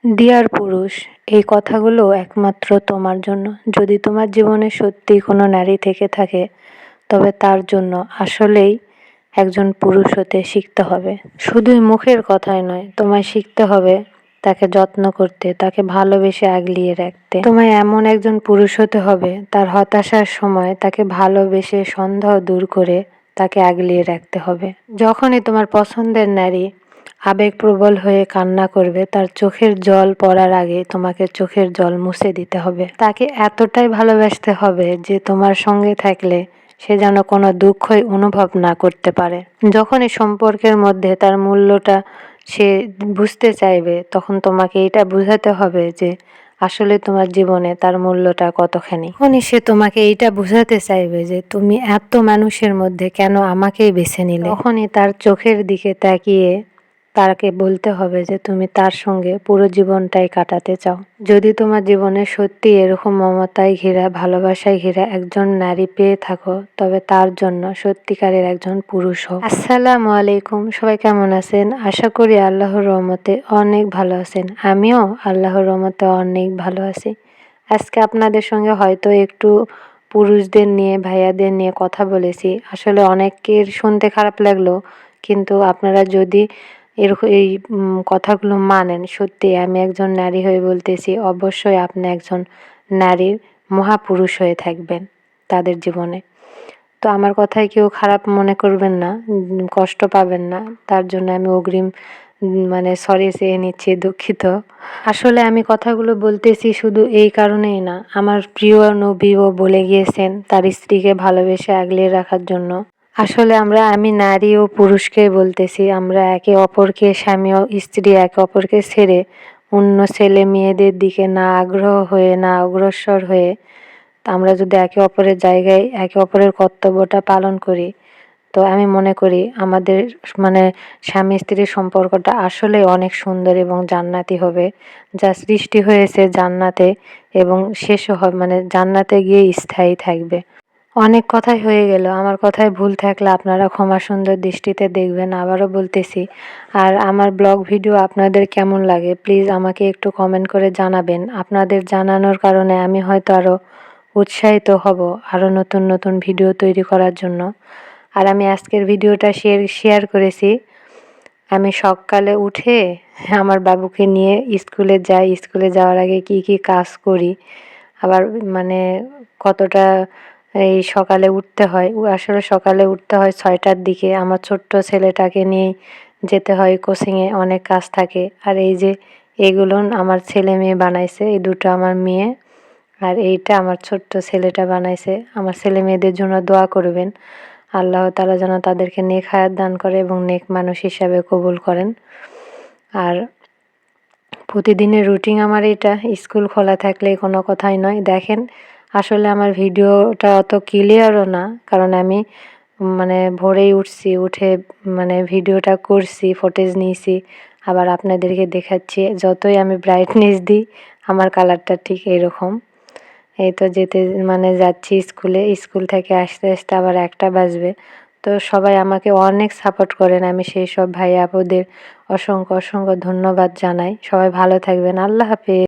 Deer পুরুষ, এই কথাগুলো একমাত্র তোমার জন্য। যদি তোমার জীবনে সত্যিই কোনো নারী থেকে থাকে, তবে তার জন্য আসলেই একজন পুরুষ হতে শিখতে হবে। শুধুই মুখের কথায় নয়, তোমায় শিখতে হবে তাকে যত্ন করতে, তাকে ভালোবেসে আগলিয়ে রাখতে। তোমায় এমন একজন পুরুষ হতে হবে, তার হতাশার সময় তাকে ভালোবেসে সন্দেহ দূর করে তাকে আগলিয়ে রাখতে হবে। যখনই তোমার পছন্দের নারী আবেগপ্রবল হয়ে কান্না করবে, তার চোখের জল পড়ার আগে তোমাকে চোখের জল মুছে দিতে হবে। তাকে এতটাই ভালোবাসতে হবে যে তোমার সঙ্গে থাকলে সে যেন কোনো দুঃখই অনুভব না করতে পারে। যখনই সম্পর্কের মধ্যে তার মূল্যটা সে বুঝতে চাইবে, তখন তোমাকে এটা বুঝাতে হবে যে আসলে তোমার জীবনে তার মূল্যটা কতখানি। তখনই সে তোমাকে এইটা বুঝাতে চাইবে যে তুমি এত মানুষের মধ্যে কেন আমাকেই বেছে নিলে। তখনই তার চোখের দিকে তাকিয়ে তাকে বলতে হবে যে তুমি তার সঙ্গে পুরো জীবনটাই কাটাতে চাও। যদি তোমার জীবনে সত্যি এরকম মমতায় ঘেরা, ভালোবাসায় ঘেরা একজন নারী পেয়ে থাকো, তবে তার জন্য সত্যিকারের একজন পুরুষ হোক। আসসালামু আলাইকুম, সবাই কেমন আছেন? আশা করি আল্লাহর রহমতে অনেক ভালো আছেন। আমিও আল্লাহর রহমতে অনেক ভালো আছি। আজকে আপনাদের সঙ্গে হয়তো একটু পুরুষদের নিয়ে, ভাইয়াদের নিয়ে কথা বলেছি। আসলে অনেকের শুনতে খারাপ লাগলো, কিন্তু আপনারা যদি এরকম এই কথাগুলো মানেন, সত্যি আমি একজন নারী হয়ে বলতেছি, অবশ্যই আপনি একজন নারীর মহাপুরুষ হয়ে থাকবেন তাদের জীবনে। তো আমার কথায় কেউ খারাপ মনে করবেন না, কষ্ট পাবেন না, তার জন্য আমি অগ্রিম সরি চেয়ে নিচ্ছি, দুঃখিত। আসলে আমি কথাগুলো বলতেছি শুধু এই কারণেই না, আমার প্রিয় নবীও বলে গিয়েছেন তার স্ত্রীকে ভালোবেসে আগলে রাখার জন্য। আসলে আমি নারী ও পুরুষকে বলতেছি, আমরা একে অপরকে, স্বামী ও স্ত্রী একে অপরকে ছেড়ে অন্য ছেলে মেয়েদের দিকে না আগ্রহ হয়ে, না অগ্রসর হয়ে আমরা যদি একে অপরের জায়গায় একে অপরের কর্তব্যটা পালন করি, তো আমি মনে করি আমাদের স্বামী স্ত্রীর সম্পর্কটা আসলে অনেক সুন্দর এবং জান্নাতি হবে। যা সৃষ্টি হয়েছে জান্নাতে এবং শেষও হবে, জান্নাতে গিয়ে স্থায়ী থাকবে। অনেক কথাই হয়ে গেল, আমার কথায় ভুল থাকলে আপনারা ক্ষমা সুন্দর দৃষ্টিতে দেখবেন। আবারও বলতেছি, আর আমার ব্লগ ভিডিও আপনাদের কেমন লাগে প্লিজ আমাকে একটু কমেন্ট করে জানাবেন। আপনাদের জানানোর কারণে আমি হয়তো আরও উৎসাহিত হব আরও নতুন নতুন ভিডিও তৈরি করার জন্য। আর আমি আজকের ভিডিওটা শেয়ার করেছি, আমি সকালে উঠে আমার বাবুকে নিয়ে স্কুলে যাই, স্কুলে যাওয়ার আগে কি কি কাজ করি, আবার কতটা এই সকালে উঠতে হয়। আসলে সকালে উঠতে হয় 6টার দিকে, আমার ছোট্ট ছেলেটাকে নিয়েই যেতে হয় কোচিংয়ে, অনেক কাজ থাকে। আর এই যে এগুলো আমার ছেলে মেয়ে বানাইছে, এই দুটো আমার মেয়ে, আর এইটা আমার ছোট্ট ছেলেটা বানাইছে। আমার ছেলে মেয়েদের জন্য দোয়া করবেন, আল্লাহ তাআলা যেন তাদেরকে নেক হায়াত দান করে এবং নেক মানুষ হিসাবে কবুল করেন। আর প্রতিদিনের রুটিন আমার এটা, স্কুল খোলা থাকলে কোনো কথাই নয়। দেখেন, আসলে আমার ভিডিওটা অত ক্লিয়ারও না, কারণ আমি ভোরেই উঠছি, উঠে ভিডিওটা করছি, ফুটেজ নিয়েছি, আবার আপনাদেরকে দেখাচ্ছি। যতই আমি ব্রাইটনেস দিই আমার কালারটা ঠিক এইরকম। এই তো যেতে যাচ্ছি স্কুলে, স্কুল থেকে আসতে আসতে আবার 1টা বাজবে। তো সবাই আমাকে অনেক সাপোর্ট করেন, আমি সেই সব ভাই আপুদের অসংখ্য অসংখ্য ধন্যবাদ জানাই। সবাই ভালো থাকবেন, আল্লাহ হাফেজ।